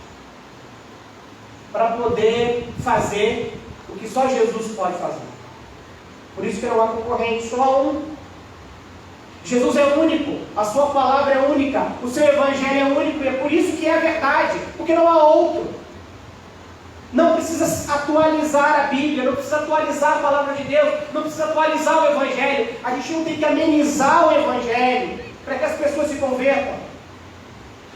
para poder fazer o que só Jesus pode fazer. Por isso que não há concorrente, só há um. Jesus é único, a sua palavra é única, o seu evangelho é único, e é por isso que é a verdade, porque não há outro. Não precisa atualizar a Bíblia, não precisa atualizar a palavra de Deus, não precisa atualizar o evangelho. A gente não tem que amenizar o evangelho para que as pessoas se convertam.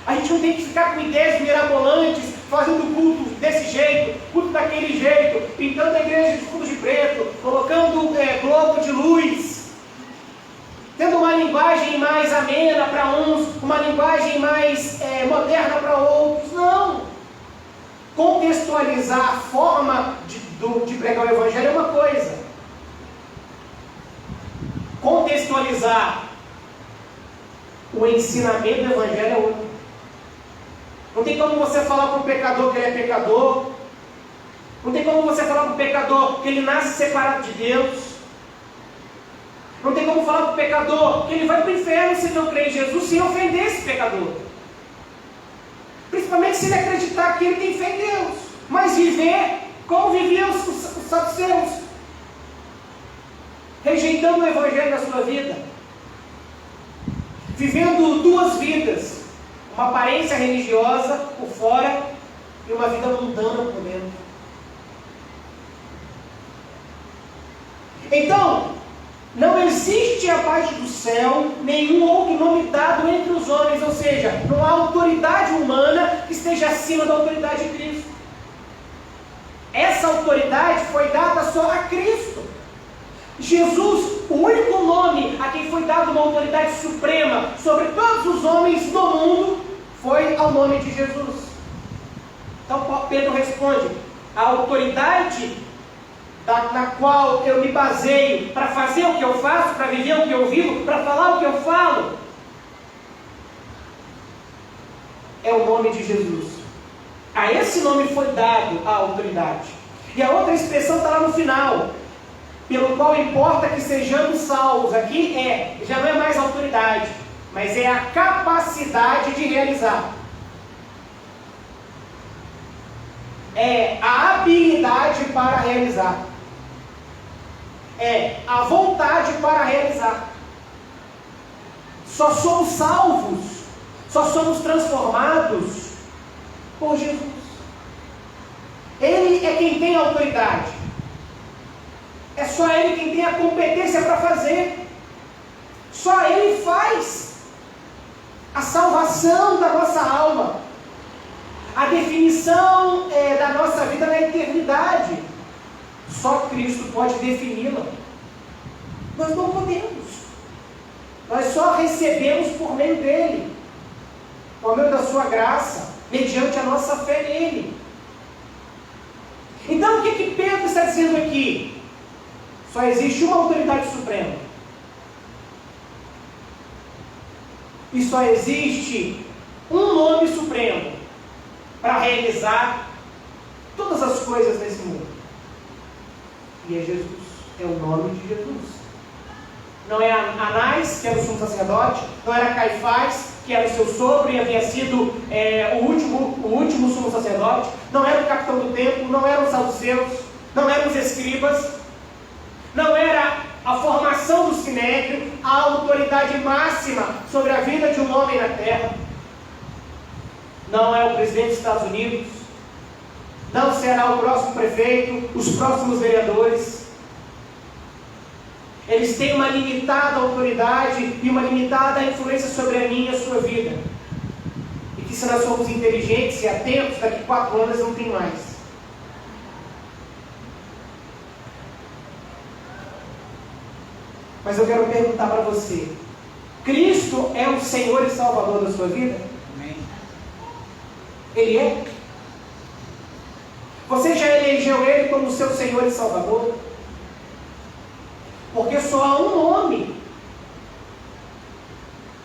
A gente não tem que ficar com ideias mirabolantes, fazendo culto desse jeito, culto daquele jeito, pintando a igreja de fundo de preto, colocando globo de luz, tendo uma linguagem mais amena para uns, uma linguagem mais moderna para outros. Não! Contextualizar a forma de pregar o evangelho é uma coisa. Contextualizar o ensinamento do evangelho é outra. Não tem como você falar para o pecador que ele é pecador. Não tem como você falar para o pecador que ele nasce separado de Deus. Não tem como falar para o pecador que ele vai para o inferno se não crer em Jesus, sem ofender esse pecador. Principalmente se ele acreditar que ele tem fé em Deus. Mas viver como viviam os saduceus, rejeitando o evangelho na sua vida. Vivendo duas vidas. Uma aparência religiosa por fora e uma vida mundana por dentro. Então, não existe abaixo do céu nenhum outro nome dado entre os homens, ou seja, não há autoridade humana que esteja acima da autoridade de Cristo. Essa autoridade foi dada só a Cristo. Jesus, o único nome a quem foi dada uma autoridade suprema sobre todos os homens do mundo, foi ao nome de Jesus. Então Pedro responde: a autoridade na qual eu me baseio para fazer o que eu faço, para viver o que eu vivo, para falar o que eu falo, é o nome de Jesus. A esse nome foi dado a autoridade. E a outra expressão está lá no final. Pelo qual importa que sejamos salvos. Aqui já não é mais autoridade, mas é a capacidade de realizar. É a habilidade para realizar. É a vontade para realizar. Só somos salvos, só somos transformados por Jesus. Ele é quem tem a autoridade. É só Ele quem tem a competência para fazer. Só Ele faz a salvação da nossa alma, a definição da nossa vida na eternidade. Só Cristo pode defini-la. Nós não podemos. Nós só recebemos por meio dEle, por meio da sua graça, mediante a nossa fé nele. Então o que Pedro está dizendo aqui? Só existe uma autoridade suprema. E só existe um nome supremo para realizar todas as coisas nesse mundo. E é Jesus. É o nome de Jesus. Não é Anás, que era o sumo sacerdote, não era Caifás, que era o seu sogro e havia sido o último sumo sacerdote, não era o capitão do templo, não eram os saduceus, não eram os escribas, não era a formação do sinédrio, a autoridade máxima sobre a vida de um homem na terra. Não é o presidente dos Estados Unidos, não será o próximo prefeito, os próximos vereadores. Eles têm uma limitada autoridade e uma limitada influência sobre a minha e a sua vida. E que se nós formos inteligentes e atentos, daqui 4 anos não tem mais. Mas eu quero perguntar para você: Cristo é o Senhor e Salvador da sua vida? Amém. Ele é? Você já elegeu Ele como seu Senhor e Salvador? Porque só há um homem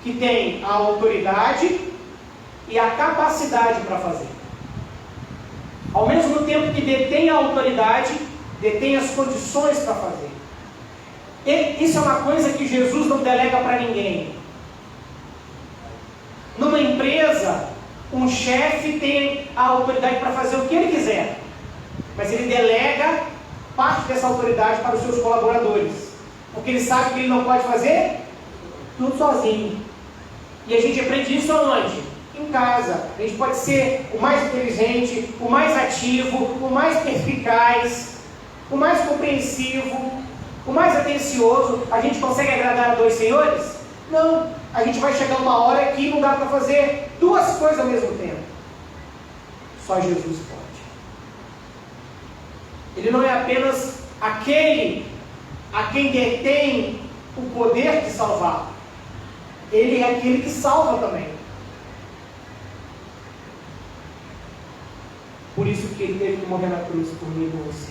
que tem a autoridade e a capacidade para fazer. Ao mesmo tempo que detém a autoridade, detém as condições para fazer. Isso é uma coisa que Jesus não delega para ninguém. Numa empresa, um chefe tem a autoridade para fazer o que ele quiser, mas ele delega parte dessa autoridade para os seus colaboradores. Porque ele sabe que ele não pode fazer tudo sozinho. E a gente aprende isso aonde? Em casa. A gente pode ser o mais inteligente, o mais ativo, o mais perspicaz, o mais compreensivo, o mais atencioso. A gente consegue agradar a 2 senhores? Não. A gente vai chegar uma hora que não dá para fazer 2 coisas ao mesmo tempo. Só Jesus pode. Ele não é apenas aquele a quem detém o poder de salvar. Ele é aquele que salva também. Por isso que ele teve que morrer na cruz por mim e por você.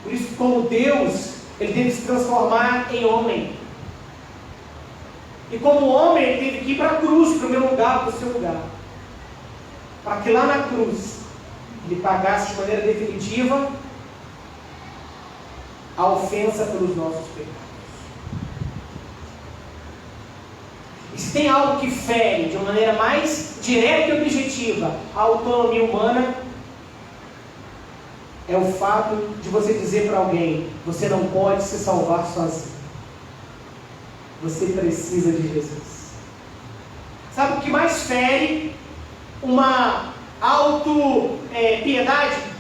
Por isso, como Deus, ele teve que se transformar em homem. E como homem, ele teve que ir para a cruz, para o meu lugar, para o seu lugar. Para que lá na cruz, ele pagasse de maneira definitiva a ofensa pelos nossos pecados. E se tem algo que fere de uma maneira mais direta e objetiva a autonomia humana, é o fato de você dizer para alguém: você não pode se salvar sozinho. Você precisa de Jesus. Sabe o que mais fere uma auto-piedade?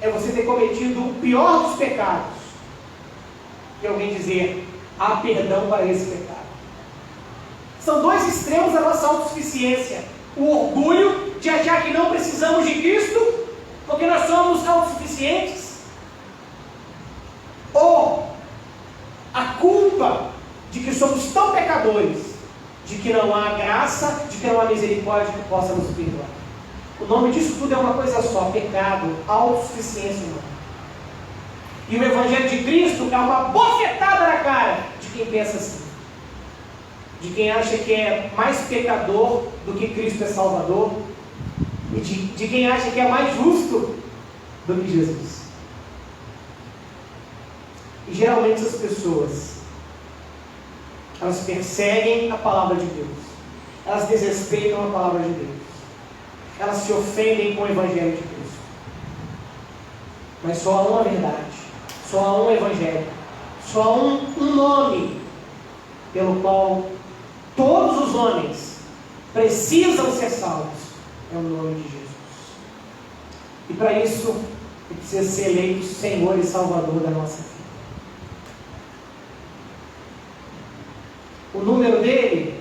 É você ter cometido o pior dos pecados e alguém dizer: há perdão para esse pecado. São 2 extremos da nossa autossuficiência: o orgulho de achar que não precisamos de Cristo porque nós somos autossuficientes, ou a culpa de que somos tão pecadores, de que não há graça, de que não há misericórdia que possa nos perdoar. O nome disso tudo é uma coisa só: pecado, autossuficiência humana. E o Evangelho de Cristo é uma bofetada na cara de quem pensa assim. de quem acha que é mais pecador do que Cristo é Salvador, e de quem acha que é mais justo do que Jesus. E geralmente essas pessoas, elas perseguem a palavra de Deus, elas desrespeitam a palavra de Deus, elas se ofendem com o Evangelho de Cristo. Mas só há uma verdade, só há um Evangelho, só há um nome pelo qual todos os homens precisam ser salvos, é o nome de Jesus. E para isso, ele precisa ser eleito Senhor e Salvador da nossa vida. O número dele,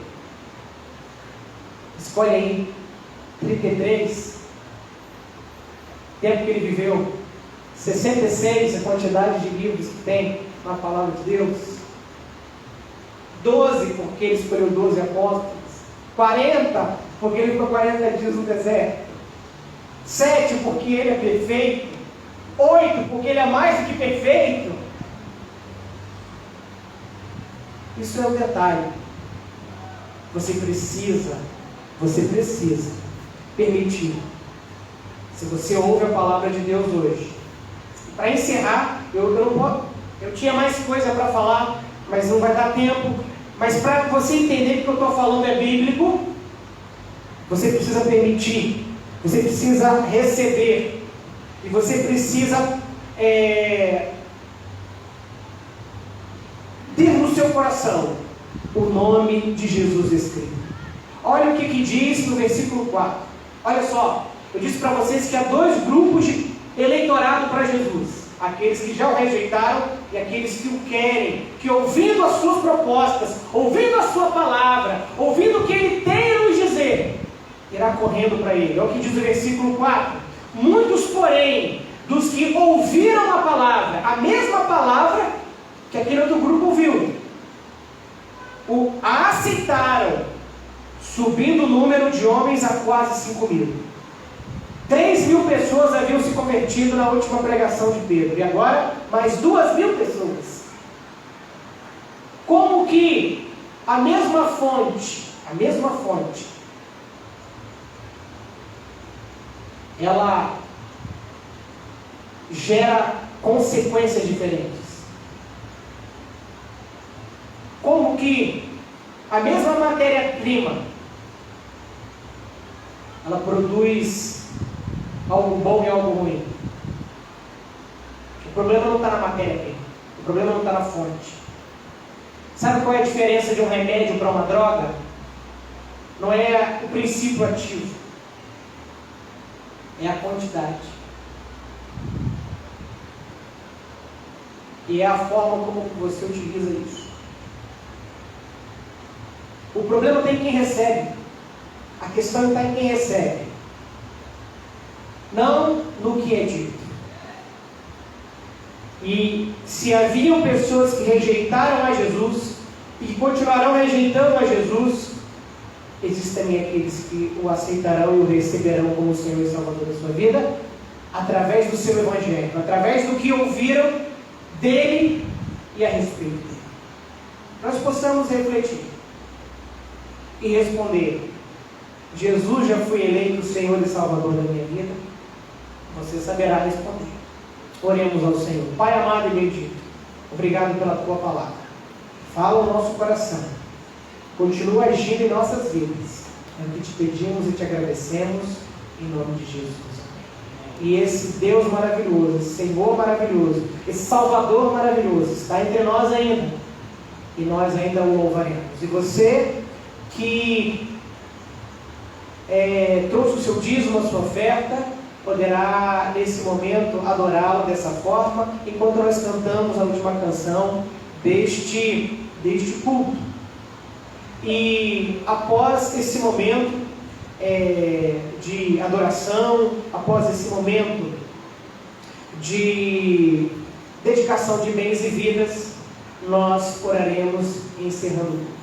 escolhe aí, 33, tempo que ele viveu, 66, a quantidade de livros que tem na palavra de Deus, 12, porque ele escolheu 12 apóstolos, 40, porque ele ficou 40 dias no deserto, 7, porque ele é perfeito, 8, porque ele é mais do que perfeito. Isso é um detalhe. Você precisa permitir. Se você ouve a palavra de Deus hoje. Para encerrar, eu tinha mais coisa para falar, mas não vai dar tempo. Mas para você entender que o que eu estou falando é bíblico, você precisa permitir, você precisa receber, e você precisa ter no seu coração o nome de Jesus escrito. Olha o que diz no versículo 4. Olha só, eu disse para vocês que há dois grupos de eleitorado para Jesus: aqueles que já o rejeitaram e aqueles que o querem, que ouvindo as suas propostas, ouvindo a sua palavra, ouvindo o que ele tem a nos dizer, irá correndo para ele. Olha o que diz o versículo 4: muitos, porém, dos que ouviram a palavra, a mesma palavra que aquele outro grupo ouviu, a aceitaram, subindo o número de homens a quase 5.000. 3.000 pessoas haviam se convertido na última pregação de Pedro, e agora mais 2.000 pessoas. Como que a mesma fonte, ela gera consequências diferentes. Como que a mesma matéria-prima, ela produz algo bom e algo ruim. O problema não está na matéria-prima, o problema não está na fonte. Sabe qual é a diferença de um remédio para uma droga? Não é o princípio ativo, é a quantidade. E é a forma como você utiliza isso. O problema está em quem recebe. A questão está em quem recebe, não no que é dito. E se haviam pessoas que rejeitaram a Jesus e que continuarão rejeitando a Jesus, existem também aqueles que o aceitarão e o receberão como Senhor e Salvador da sua vida, através do seu Evangelho, através do que ouviram dele e a respeito dele. Nós possamos refletir e responder: Jesus já foi eleito Senhor e Salvador da minha vida? Você saberá responder. Oremos ao Senhor. Pai amado e bendito, obrigado pela Tua palavra. Fala o nosso coração. Continua agindo em nossas vidas. É o que te pedimos e te agradecemos, em nome de Jesus. E esse Deus maravilhoso, esse Senhor maravilhoso, esse Salvador maravilhoso está entre nós ainda. E nós ainda o louvaremos. E você que trouxe o seu dízimo, a sua oferta, poderá nesse momento adorá-lo dessa forma, enquanto nós cantamos a última canção deste culto. E após esse momento de adoração, após esse momento de dedicação de bens e vidas, nós oraremos encerrando o culto.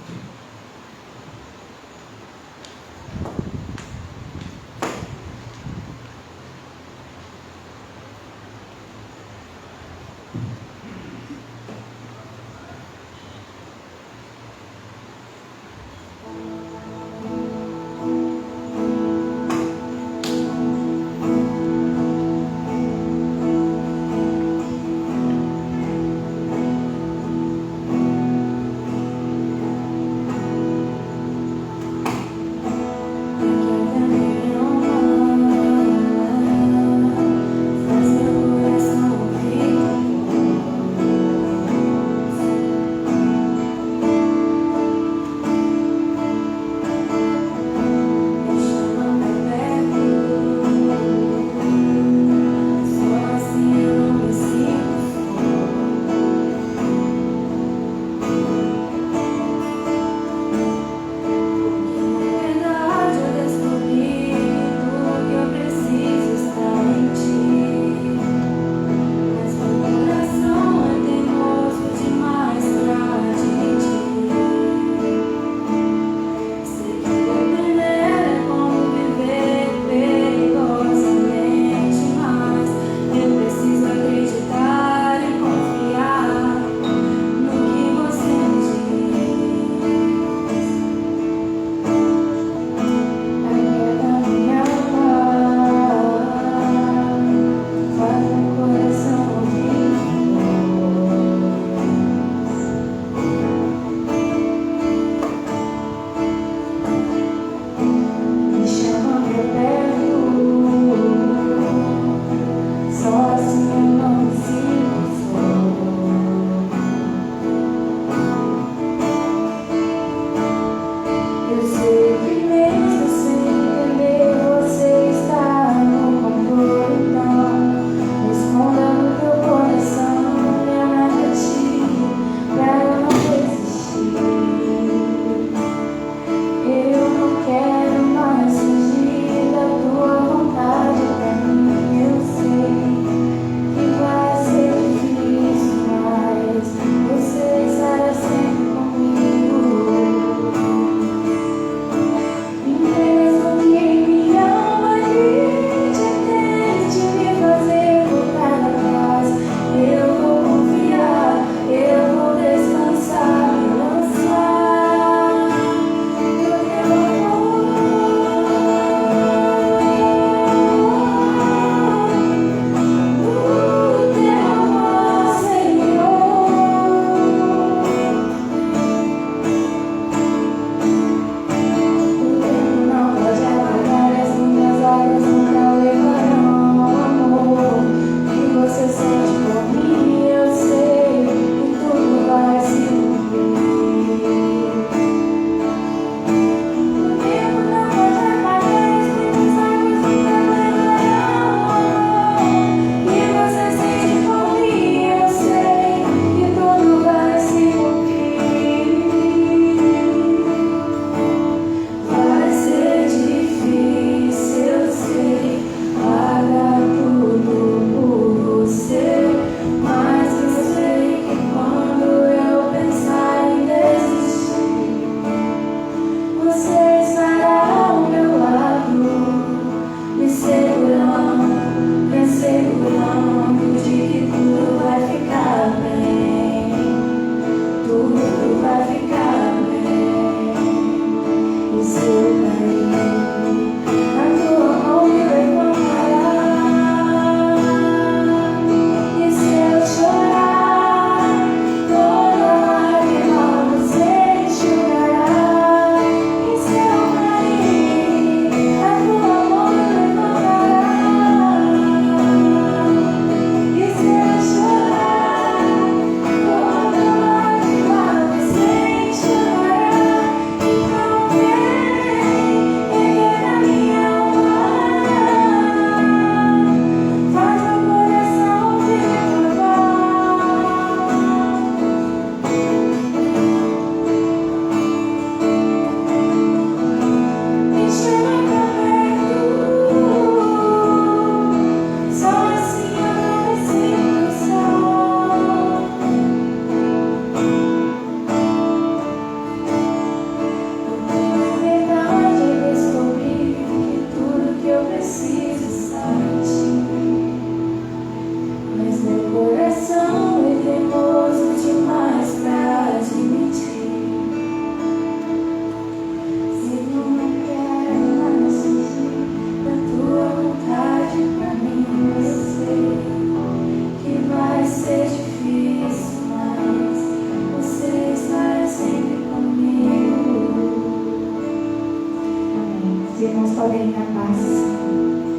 Os irmãos podem ir na paz.